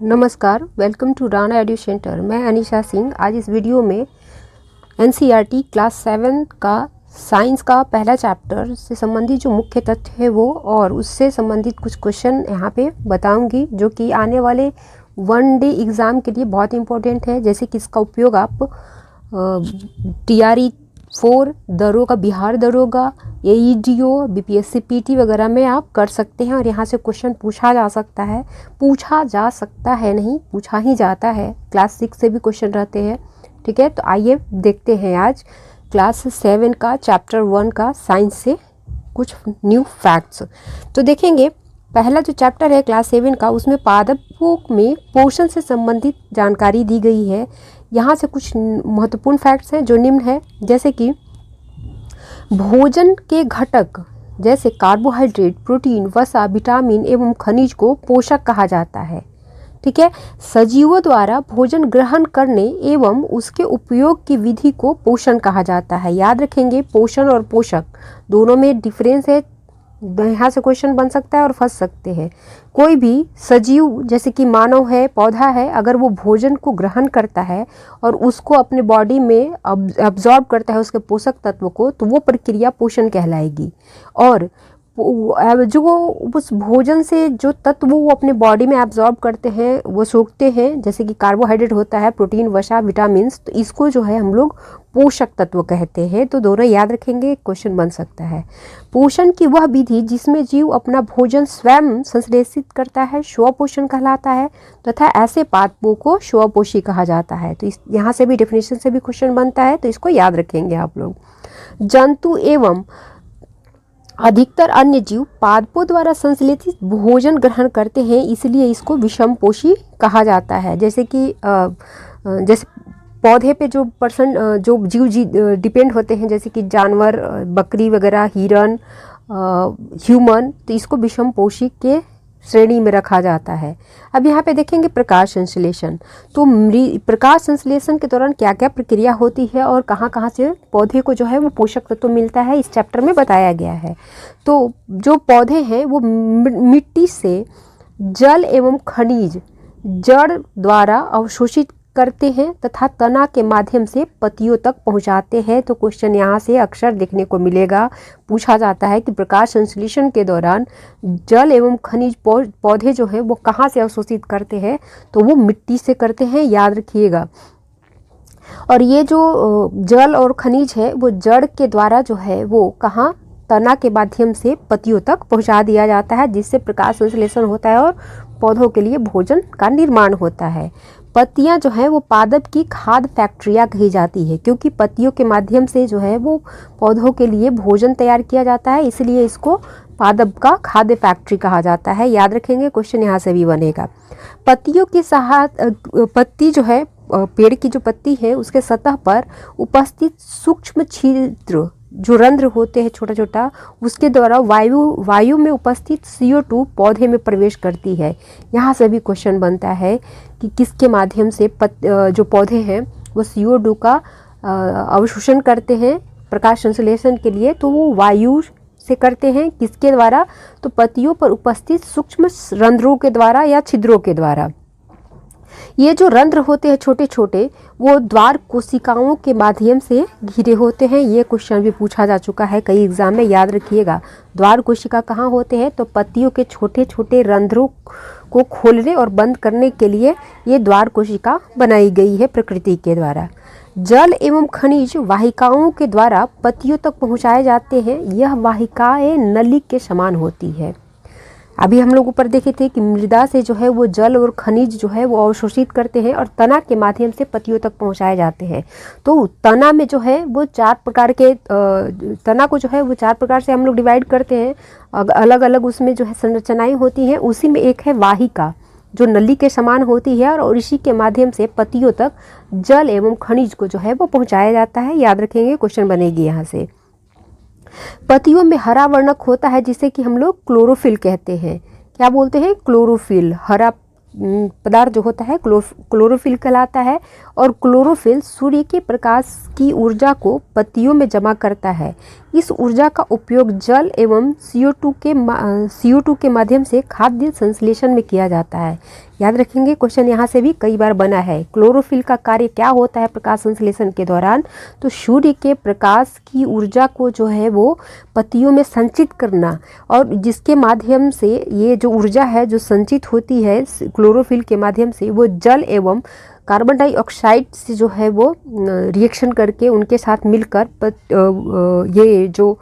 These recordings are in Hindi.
नमस्कार, welcome to Rana edu centre. मैं अनीशा सिंह। आज इस वीडियो में एनसीईआरटी क्लास 7 का साइंस का पहला चैप्टर से संबंधित जो मुख्य तथ्य है वो और उससे संबंधित कुछ क्वेश्चन यहाँ पे बताऊंगी जो कि आने वाले वन डे एग्ज़ाम के लिए बहुत इंपॉर्टेंट है। जैसे कि इसका उपयोग आप TRE 4 दरोगा, बिहार दरोगा, AEDO, BPSC PT वगैरह में आप कर सकते हैं और यहाँ से क्वेश्चन पूछा जा सकता है नहीं, पूछा ही जाता है। क्लास 6 से भी क्वेश्चन रहते हैं। ठीक है, तो आइए देखते हैं आज क्लास 7 का चैप्टर 1 का साइंस से कुछ न्यू फैक्ट्स। तो देखेंगे पहला जो चैप्टर है क्लास 7 का, उसमें पादपों में पोषण से संबंधित जानकारी दी गई है। यहाँ से कुछ महत्वपूर्ण फैक्ट्स हैं जो निम्न है। जैसे कि भोजन के घटक जैसे कार्बोहाइड्रेट, प्रोटीन, वसा, विटामिन एवं खनिज को पोषक कहा जाता है। ठीक है, सजीवों द्वारा भोजन ग्रहण करने एवं उसके उपयोग की विधि को पोषण कहा जाता है। याद रखेंगे, पोषण और पोषक दोनों में डिफरेंस है। यहाँ से क्वेश्चन बन सकता है और फंस सकते हैं। कोई भी सजीव जैसे कि मानव है, पौधा है, अगर वो भोजन को ग्रहण करता है और उसको अपने बॉडी में अब्जॉर्ब करता है उसके पोषक तत्व को, तो वो प्रक्रिया पोषण कहलाएगी। और जो उस भोजन से जो तत्व वो अपने बॉडी में एब्जॉर्ब करते हैं, वो सोखते हैं, जैसे कि कार्बोहाइड्रेट होता है, प्रोटीन, वसा, विटामिन, तो इसको जो है हम लोग पोषक तत्व कहते हैं। तो दोनों याद रखेंगे, क्वेश्चन बन सकता है। पोषण की वह विधि जिसमें जीव अपना भोजन स्वयं संश्लेषित करता है स्वपोषण कहलाता है तथा ऐसे पादपों को स्वपोषी कहा जाता है। तो इस यहाँ से भी डेफिनेशन से भी क्वेश्चन बनता है, तो इसको याद रखेंगे आप लोग। जंतु एवं अधिकतर अन्य जीव पादपों द्वारा संश्लेषित भोजन ग्रहण करते हैं, इसलिए इसको विषमपोषी कहा जाता है। जैसे कि जैसे पौधे पे जो जो जीव डिपेंड होते हैं, जैसे कि जानवर, बकरी वगैरह, हिरन, ह्यूमन, तो इसको विषमपोषी के श्रेणी में रखा जाता है। अब यहाँ पे देखेंगे प्रकाश संश्लेषण। तो प्रकाश संश्लेषण के दौरान क्या क्या प्रक्रिया होती है और कहाँ कहाँ से पौधे को जो है वो पोषक तत्व तो मिलता है, इस चैप्टर में बताया गया है। तो जो पौधे हैं वो मिट्टी से जल एवं खनिज जड़ द्वारा अवशोषित करते हैं तथा तना के माध्यम से पत्तियों तक पहुंचाते हैं। तो क्वेश्चन यहाँ से अक्सर देखने को मिलेगा, पूछा जाता है कि प्रकाश संश्लेषण के दौरान जल एवं खनिज पौधे जो है वो कहाँ से अवशोषित करते हैं, तो वो मिट्टी से करते हैं, याद रखिएगा। और ये जो जल और खनिज है वो जड़ के द्वारा जो है वो कहाँ, तना के माध्यम से पत्तियों तक पहुँचा दिया जाता है, जिससे प्रकाश संश्लेषण होता है और पौधों के लिए भोजन का निर्माण होता है। पत्तियां जो है वो पादप की खाद्य फैक्ट्रियां कही जाती है, क्योंकि पत्तियों के माध्यम से जो है वो पौधों के लिए भोजन तैयार किया जाता है, इसलिए इसको पादप का खाद्य फैक्ट्री कहा जाता है। याद रखेंगे, क्वेश्चन यहाँ से भी बनेगा। पत्तियों की पत्ती जो है, पेड़ की जो पत्ती है उसके सतह पर उपस्थित सूक्ष्म छिद्र जो रंध्र होते हैं छोटा छोटा, उसके द्वारा वायु में उपस्थित CO2 पौधे में प्रवेश करती है। यहाँ से भी क्वेश्चन बनता है कि किसके माध्यम से जो पौधे हैं वो CO2 का अवशोषण करते हैं प्रकाश संश्लेषण के लिए, तो वो वायु से करते हैं। किसके द्वारा, तो पत्तियों पर उपस्थित सूक्ष्म रंध्रों के द्वारा या छिद्रों के द्वारा। ये जो रंध्र होते हैं छोटे छोटे, वो द्वार कोशिकाओं के माध्यम से घिरे होते हैं। ये क्वेश्चन भी पूछा जा चुका है कई एग्जाम में, याद रखिएगा। द्वार कोशिका कहाँ होते हैं, तो पत्तियों के छोटे छोटे रंध्रों को खोलने और बंद करने के लिए ये द्वार कोशिका बनाई गई है प्रकृति के द्वारा। जल एवं खनिज वाहिकाओं के द्वारा पत्तियों तक पहुँचाए जाते हैं। यह वाहिकाएं नली के समान होती है। अभी हम लोग ऊपर देखे थे कि मृदा से जो है वो जल और खनिज जो है वो अवशोषित करते हैं और तना के माध्यम से पत्तियों तक पहुंचाए जाते हैं। तो तना में जो है वो चार प्रकार के तना को जो है वो 4 प्रकार से हम लोग डिवाइड करते हैं, अलग अलग उसमें जो है संरचनाएं होती हैं। उसी में एक है वाहिका जो नली के समान होती है और इसी के माध्यम से पत्तियों तक जल एवं खनिज को जो है वो पहुँचाया जाता है। याद रखेंगे, क्वेश्चन बनेगी यहाँ से। पत्तियों में हरा वर्णक होता है जिसे कि हम लोग क्लोरोफिल कहते हैं। क्या बोलते हैं, क्लोरोफिल। हरा पदार्थ जो होता है क्लोरोफिल कहलाता है। और क्लोरोफिल सूर्य के प्रकाश की ऊर्जा को पत्तियों में जमा करता है। इस ऊर्जा का उपयोग जल एवं CO2 के माध्यम से खाद्य संश्लेषण में किया जाता है। याद रखेंगे, क्वेश्चन यहाँ से भी कई बार बना है। क्लोरोफिल का कार्य क्या होता है प्रकाश संश्लेषण के दौरान? तो सूर्य के प्रकाश की ऊर्जा को जो है वो पत्तियों में संचित करना, और जिसके माध्यम से ये जो ऊर्जा है जो संचित होती है क्लोरोफिल के माध्यम से, वो जल एवं कार्बन डाइऑक्साइड से जो है वो रिएक्शन करके उनके साथ मिलकर ये जो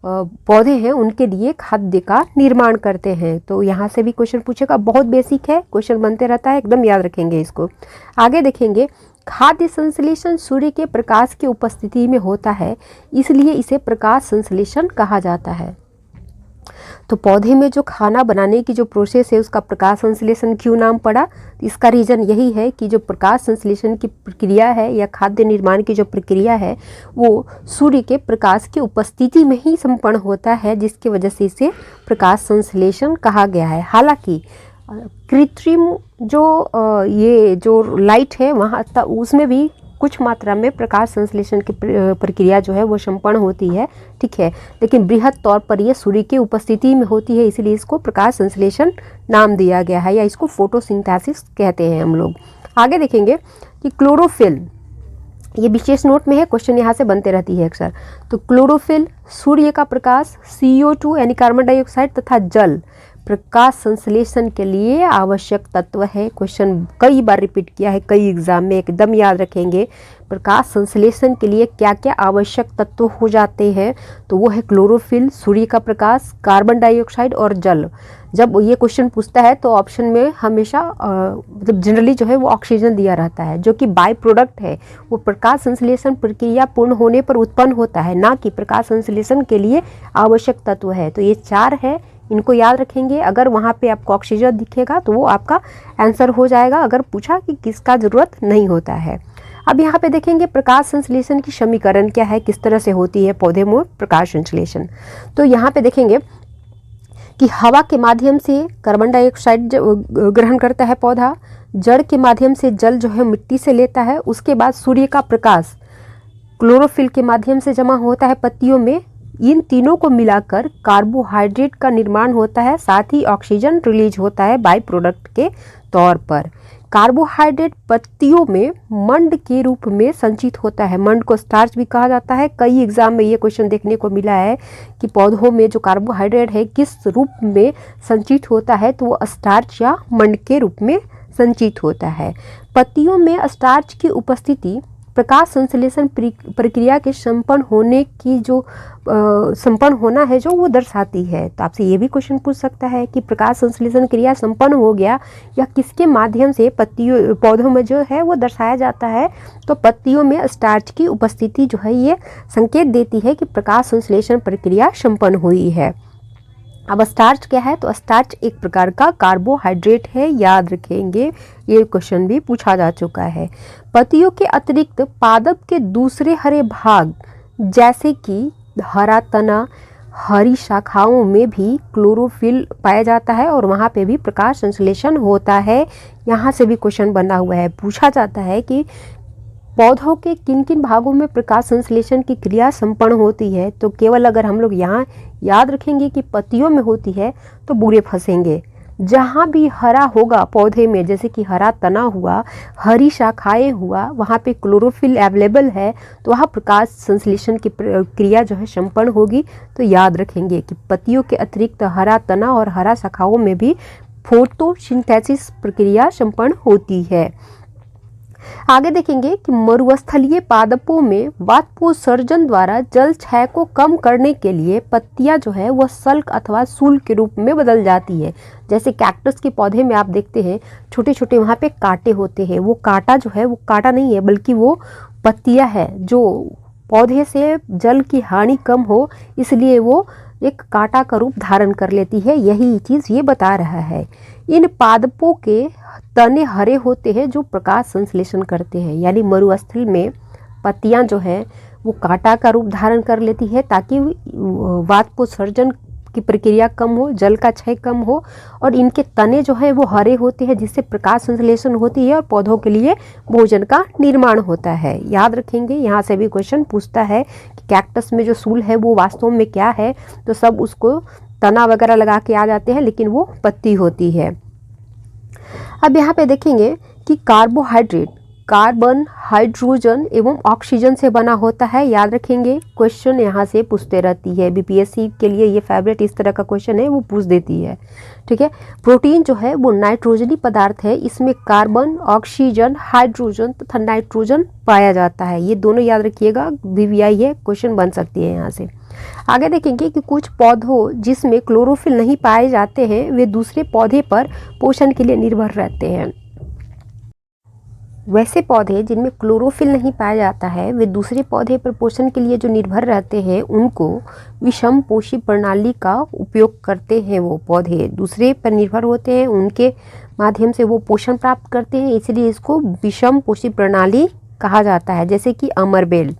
पौधे हैं उनके लिए खाद्य का निर्माण करते हैं। तो यहाँ से भी क्वेश्चन पूछेगा, बहुत बेसिक है, क्वेश्चन बनते रहता है, एकदम याद रखेंगे इसको। आगे देखेंगे, खाद्य संश्लेषण सूर्य के प्रकाश की उपस्थिति में होता है, इसलिए इसे प्रकाश संश्लेषण कहा जाता है। तो पौधे में जो खाना बनाने की जो प्रोसेस है उसका प्रकाश संश्लेषण क्यों नाम पड़ा? इसका रीज़न यही है कि जो प्रकाश संश्लेषण की प्रक्रिया है या खाद्य निर्माण की जो प्रक्रिया है वो सूर्य के प्रकाश की उपस्थिति में ही संपन्न होता है, जिसकी वजह से इसे प्रकाश संश्लेषण कहा गया है। हालांकि कृत्रिम ये जो लाइट है वहाँ उसमें भी कुछ मात्रा में प्रकाश संश्लेषण की प्रक्रिया जो है वो संपन्न होती है, ठीक है, लेकिन बृहद तौर पर ये सूर्य की उपस्थिति में होती है, इसलिए इसको प्रकाश संश्लेषण नाम दिया गया है, या इसको फोटोसिंथेसिस कहते हैं हम लोग। आगे देखेंगे कि क्लोरोफिल, ये विशेष नोट में है, क्वेश्चन यहाँ से बनते रहती है अक्सर। तो क्लोरोफिल सूर्य का प्रकाश, CO2 यानी कार्बन डाइऑक्साइड तथा जल प्रकाश संश्लेषण के लिए आवश्यक तत्व है। क्वेश्चन कई बार रिपीट किया है कई एग्जाम में, एकदम याद रखेंगे। प्रकाश संश्लेषण के लिए क्या क्या आवश्यक तत्व हो जाते हैं? तो वो है क्लोरोफिल, सूर्य का प्रकाश, कार्बन डाइऑक्साइड और जल। जब ये क्वेश्चन पूछता है तो ऑप्शन में हमेशा मतलब जनरली जो है वो ऑक्सीजन दिया रहता है, जो कि बाय प्रोडक्ट है, वो प्रकाश संश्लेषण प्रक्रिया पूर्ण होने पर उत्पन्न होता है, ना कि प्रकाश संश्लेषण के लिए आवश्यक तत्व है। तो ये 4 है, इनको याद रखेंगे। अगर वहाँ पे आपको ऑक्सीजन दिखेगा तो वो आपका आंसर हो जाएगा, अगर पूछा कि किसका ज़रूरत नहीं होता है। अब यहाँ पे देखेंगे प्रकाश संश्लेषण की समीकरण क्या है, किस तरह से होती है पौधे में प्रकाश संश्लेषण। तो यहाँ पे देखेंगे कि हवा के माध्यम से कार्बन डाइऑक्साइड ग्रहण करता है पौधा, जड़ के माध्यम से जल जो है मिट्टी से लेता है, उसके बाद सूर्य का प्रकाश क्लोरोफिल के माध्यम से जमा होता है पत्तियों में। इन तीनों को मिलाकर कार्बोहाइड्रेट का निर्माण होता है, साथ ही ऑक्सीजन रिलीज होता है बाय प्रोडक्ट के तौर पर। कार्बोहाइड्रेट पत्तियों में मंड के रूप में संचित होता है, मंड को स्टार्च भी कहा जाता है। कई एग्जाम में ये क्वेश्चन देखने को मिला है कि पौधों में जो कार्बोहाइड्रेट है किस रूप में संचित होता है, तो वो स्टार्च या मंड के रूप में संचित होता है। पत्तियों में स्टार्च की उपस्थिति प्रकाश संश्लेषण प्रक्रिया के संपन्न होने की जो संपन्न होना है जो वो दर्शाती है। तो आपसे ये भी क्वेश्चन पूछ सकता है कि प्रकाश संश्लेषण क्रिया संपन्न हो गया या किसके माध्यम से पौधों में जो है वो दर्शाया जाता है। तो पत्तियों में स्टार्च की उपस्थिति जो है ये संकेत देती है कि प्रकाश संश्लेषण प्रक्रिया संपन्न हुई है। अब स्टार्च क्या है? तो स्टार्च एक प्रकार का कार्बोहाइड्रेट है, याद रखेंगे, ये क्वेश्चन भी पूछा जा चुका है। पत्तियों के अतिरिक्त पादप के दूसरे हरे भाग जैसे कि हरा तना, हरी शाखाओं में भी क्लोरोफिल पाया जाता है और वहाँ पे भी प्रकाश संश्लेषण होता है। यहाँ से भी क्वेश्चन बना हुआ है, पूछा जाता है कि पौधों के किन किन भागों में प्रकाश संश्लेषण की क्रिया संपन्न होती है। तो केवल अगर हम लोग यहाँ याद रखेंगे कि पत्तियों में होती है तो बुरे फंसेंगे। जहाँ भी हरा होगा पौधे में, जैसे कि हरा तना हुआ, हरी शाखाएं हुआ, वहाँ पे क्लोरोफिल अवेलेबल है, तो वहाँ प्रकाश संश्लेषण की क्रिया जो है संपन्न होगी। तो याद रखेंगे कि पत्तियों के अतिरिक्त हरा तना और हरा शाखाओं में भी फोटोसिंथेसिस प्रक्रिया संपन्न होती है। आगे देखेंगे कि मरुस्थलीय पादपों में वाष्पोत्सर्जन द्वारा जल क्षय को कम करने के लिए पत्तियां जो है वह सल्क अथवा सूल के रूप में बदल जाती है। जैसे कैक्टस के पौधे में आप देखते हैं छोटे छोटे वहाँ पे कांटे होते हैं, वो कांटा जो है वो कांटा नहीं है बल्कि वो पत्तियां है जो पौधे से जल की हानि कम हो इसलिए वो एक कांटा का रूप धारण कर लेती है। यही चीज़ ये बता रहा है। इन पादपों के तने हरे होते हैं जो प्रकाश संश्लेषण करते हैं, यानी मरुस्थल में पत्तियां जो है वो कांटा का रूप धारण कर लेती है ताकि वाष्पोत्सर्जन की प्रक्रिया कम हो, जल का क्षय कम हो, और इनके तने जो है वो हरे होते हैं जिससे प्रकाश संश्लेषण होती है और पौधों के लिए भोजन का निर्माण होता है। याद रखेंगे, यहाँ से भी क्वेश्चन पूछता है कि कैक्टस में जो सूल है वो वास्तव में क्या है, तो सब उसको तना वगैरह लगा के आ जाते हैं, लेकिन वो पत्ती होती है। अब यहाँ पे देखेंगे कि कार्बोहाइड्रेट कार्बन, हाइड्रोजन एवं ऑक्सीजन से बना होता है। याद रखेंगे, क्वेश्चन यहाँ से पूछते रहती है, बीपीएससी के लिए ये फेवरेट इस तरह का क्वेश्चन है, वो पूछ देती है। ठीक है। प्रोटीन जो है वो नाइट्रोजनी पदार्थ है, इसमें कार्बन, ऑक्सीजन, हाइड्रोजन तथा नाइट्रोजन पाया जाता है। ये दोनों याद रखिएगा, वीवीआई है, क्वेश्चन बन सकती है यहाँ से। आगे देखेंगे कि कुछ पौधों जिसमें क्लोरोफिल नहीं पाए जाते हैं वे दूसरे पौधे पर पोषण के लिए निर्भर रहते हैं। वैसे पौधे जिनमें क्लोरोफिल नहीं पाया जाता है वे दूसरे पौधे पर पोषण के लिए जो निर्भर रहते हैं उनको विषमपोषी प्रणाली का उपयोग करते हैं। वो पौधे दूसरे पर निर्भर होते हैं, उनके माध्यम से वो पोषण प्राप्त करते हैं, इसलिए इसको विषमपोषी प्रणाली कहा जाता है, जैसे कि अमरबेल।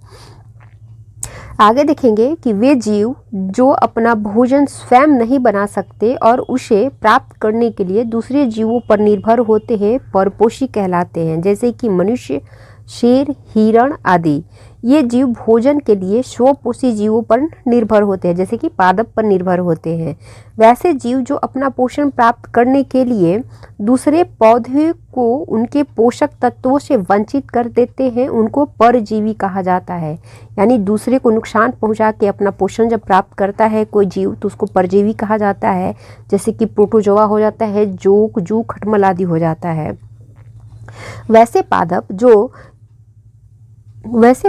आगे देखेंगे कि वे जीव जो अपना भोजन स्वयं नहीं बना सकते और उसे प्राप्त करने के लिए दूसरे जीवों पर निर्भर होते हैं परपोषी कहलाते हैं, जैसे कि मनुष्य, शेर, हिरण आदि। ये जीव भोजन के लिए स्वपोषी जीवों पर निर्भर होते हैं, जैसे कि पादप पर निर्भर होते हैं। वैसे जीव जो अपना पोषण प्राप्त करने के लिए दूसरे पौधे को उनके पोषक तत्वों से वंचित कर देते हैं उनको परजीवी कहा जाता है। यानी दूसरे को नुकसान पहुंचा के अपना पोषण जब प्राप्त करता है कोई जीव तो उसको परजीवी कहा जाता है, जैसे कि प्रोटोजोआ हो जाता है, जोक, जू, खटमल आदि हो जाता है। वैसे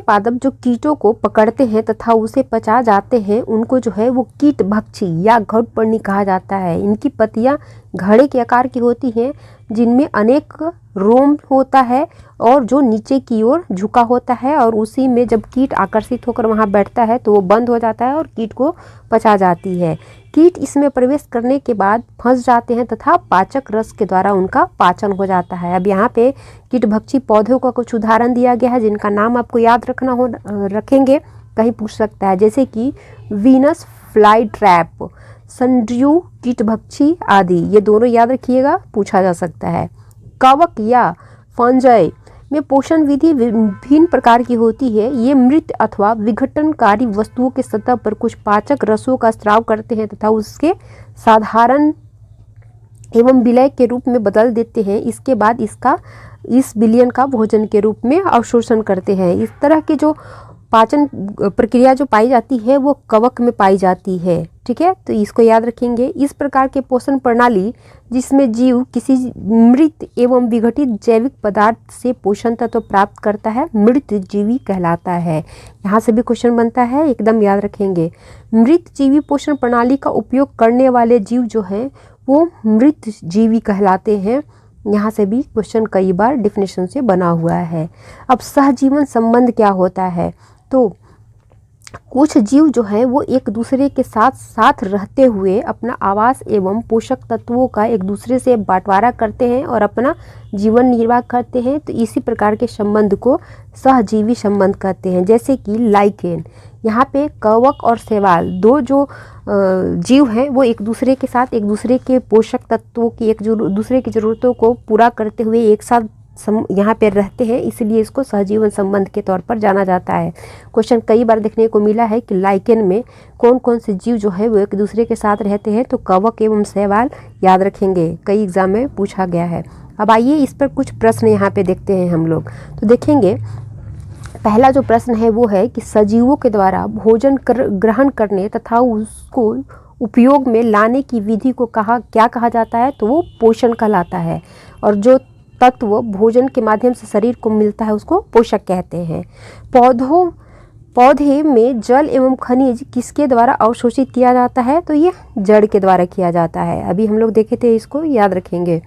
पादप जो कीटों को पकड़ते हैं तथा उसे पचा जाते हैं उनको जो है वो कीट भक्षी या घड़पर्णी कहा जाता है। इनकी पत्तियां घड़े के आकार की होती हैं जिनमें अनेक रोम होता है और जो नीचे की ओर झुका होता है, और उसी में जब कीट आकर्षित होकर वहां बैठता है तो वो बंद हो जाता है और कीट को पचा जाती है। कीट इसमें प्रवेश करने के बाद फंस जाते हैं तथा पाचक रस के द्वारा उनका पाचन हो जाता है। अब यहाँ पे कीटभक्षी पौधों का कुछ उदाहरण दिया गया है जिनका नाम आपको याद रखेंगे, कहीं पूछ सकता है, जैसे कि वीनस फ्लाई ट्रैप, संड्रियू कीटभक्षी आदि। ये दोनों याद रखिएगा, पूछा जा सकता है। कवक या फंजाई में पोषण विधि विभिन्न प्रकार की होती है। ये मृत अथवा विघटनकारी वस्तुओं के सतह पर कुछ पाचक रसों का स्राव करते हैं तथा उसके साधारण एवं विलय के रूप में बदल देते हैं। इसके बाद इस विलयन का भोजन के रूप में अवशोषण करते हैं। इस तरह की जो पाचन प्रक्रिया जो पाई जाती है वो कवक में पाई जाती है। ठीक है, तो इसको याद रखेंगे। इस प्रकार के पोषण प्रणाली जिसमें जीव किसी मृत एवं विघटित जैविक पदार्थ से पोषण तत्व प्राप्त करता है मृत जीवी कहलाता है। यहाँ से भी क्वेश्चन बनता है, एकदम याद रखेंगे। मृत जीवी पोषण प्रणाली का उपयोग करने वाले जीव जो हैं वो मृत जीवी कहलाते हैं। यहाँ से भी क्वेश्चन कई बार डिफिनेशन से बना हुआ है। अब सहजीवन संबंध क्या होता है, तो कुछ जीव जो है वो एक दूसरे के साथ साथ रहते हुए अपना आवास एवं पोषक तत्वों का एक दूसरे से बंटवारा करते हैं और अपना जीवन निर्वाह करते हैं, तो इसी प्रकार के संबंध को सहजीवी संबंध कहते हैं। जैसे कि लाइकेन, यहाँ पे कवक और शैवाल दो जो जीव हैं वो एक दूसरे के साथ एक दूसरे के पोषक तत्वों की एक दूसरे की ज़रूरतों को पूरा करते हुए एक साथ यहाँ पे रहते हैं, इसलिए इसको सहजीवन संबंध के तौर पर जाना जाता है। क्वेश्चन कई बार देखने को मिला है कि लाइकेन में कौन कौन से जीव जो है वो एक दूसरे के साथ रहते हैं, तो कवक एवं शैवाल याद रखेंगे, कई एग्जाम में पूछा गया है। अब आइए इस पर कुछ प्रश्न यहाँ पे देखते हैं हम लोग। तो देखेंगे, पहला जो प्रश्न है वो है कि सजीवों के द्वारा भोजन ग्रहण करने तथा उसको उपयोग में लाने की विधि को क्या कहा जाता है, तो वो पोषण कहलाता है। और जो तत्व भोजन के माध्यम से शरीर को मिलता है उसको पोषक कहते हैं। पौधे में जल एवं खनिज किसके द्वारा अवशोषित किया जाता है, तो ये जड़ के द्वारा किया जाता है। अभी हम लोग देखे थे, इसको याद रखेंगे।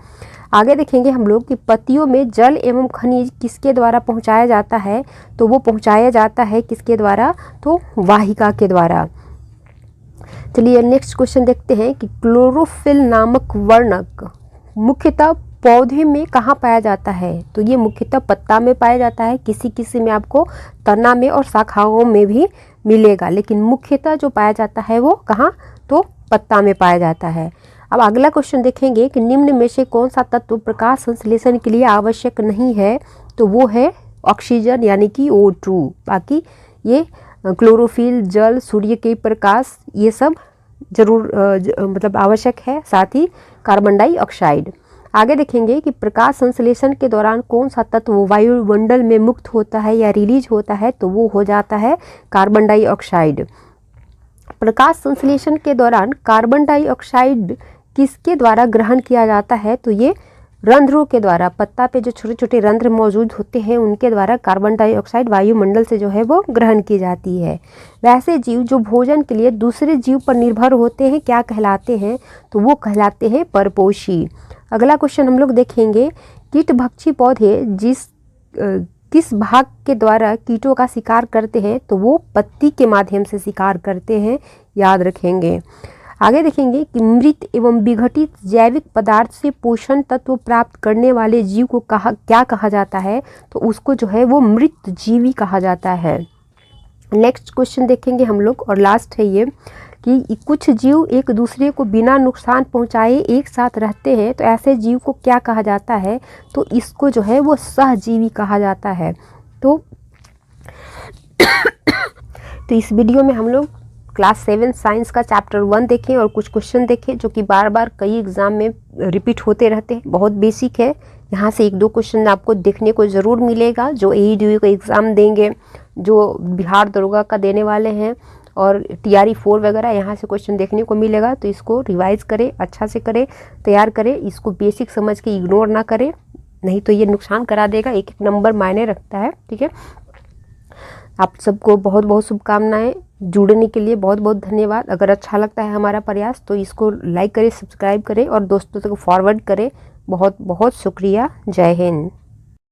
आगे देखेंगे हम लोग कि पत्तियों में जल एवं खनिज किसके द्वारा पहुंचाया जाता है, तो वो पहुंचाया जाता है किसके द्वारा, तो वाहिका के द्वारा। चलिए नेक्स्ट क्वेश्चन देखते हैं कि क्लोरोफिल नामक वर्णक मुख्यतः पौधे में कहाँ पाया जाता है, तो ये मुख्यतः पत्ता में पाया जाता है। किसी किसी में आपको तना में और शाखाओं में भी मिलेगा, लेकिन मुख्यतः जो पाया जाता है वो कहाँ, तो पत्ता में पाया जाता है। अब अगला क्वेश्चन देखेंगे कि निम्न में से कौन सा तत्व प्रकाश संश्लेषण के लिए आवश्यक नहीं है, तो वो है ऑक्सीजन यानी कि O2। बाकी ये क्लोरोफिल, जल, सूर्य के प्रकाश, ये सब जरूर मतलब आवश्यक है, साथ ही कार्बन डाइऑक्साइड। आगे देखेंगे कि प्रकाश संश्लेषण के दौरान कौन सा तत्व वायुमंडल में मुक्त होता है या रिलीज होता है, तो वो हो जाता है कार्बन डाइऑक्साइड। प्रकाश संश्लेषण के दौरान कार्बन डाइऑक्साइड किसके द्वारा ग्रहण किया जाता है, तो ये रंध्रों के द्वारा, पत्ता पे जो छोटे छोटे रंध्र मौजूद होते हैं उनके द्वारा कार्बन डाइऑक्साइड वायुमंडल से जो है वो ग्रहण की जाती है। वैसे जीव जो भोजन के लिए दूसरे जीव पर निर्भर होते हैं क्या कहलाते हैं, तो वो कहलाते हैं परपोषी। अगला क्वेश्चन हम लोग देखेंगे, कीटभक्षी पौधे किस भाग के द्वारा कीटों का शिकार करते हैं, तो वो पत्ती के माध्यम से शिकार करते हैं, याद रखेंगे। आगे देखेंगे कि मृत एवं विघटित जैविक पदार्थ से पोषण तत्व प्राप्त करने वाले जीव को क्या कहा जाता है, तो उसको जो है वो मृत जीवी कहा जाता है। नेक्स्ट क्वेश्चन देखेंगे हम लोग, और लास्ट है ये कि कुछ जीव एक दूसरे को बिना नुकसान पहुंचाए एक साथ रहते हैं, तो ऐसे जीव को क्या कहा जाता है, तो इसको जो है वो सहजीवी कहा जाता है। तो इस वीडियो में हम लोग क्लास 7 साइंस का चैप्टर 1 देखें और कुछ क्वेश्चन देखें जो कि बार बार कई एग्ज़ाम में रिपीट होते रहते हैं, बहुत बेसिक है। यहाँ से 1-2 क्वेश्चन आपको देखने को ज़रूर मिलेगा जो AEDU का एग्ज़ाम देंगे, जो बिहार दरोगा का देने वाले हैं, और TRE 4 वगैरह, यहाँ से क्वेश्चन देखने को मिलेगा। तो इसको रिवाइज़ करें, अच्छा से करें, तैयार करें, इसको बेसिक समझ के इग्नोर ना करें, नहीं तो ये नुकसान करा देगा, एक एक नंबर मायने रखता है, ठीक है। आप सबको बहुत बहुत शुभकामनाएं, जुड़ने के लिए बहुत बहुत धन्यवाद। अगर अच्छा लगता है हमारा प्रयास तो इसको लाइक करें, सब्सक्राइब करें और दोस्तों तक फॉरवर्ड करें। बहुत बहुत शुक्रिया। जय हिंद।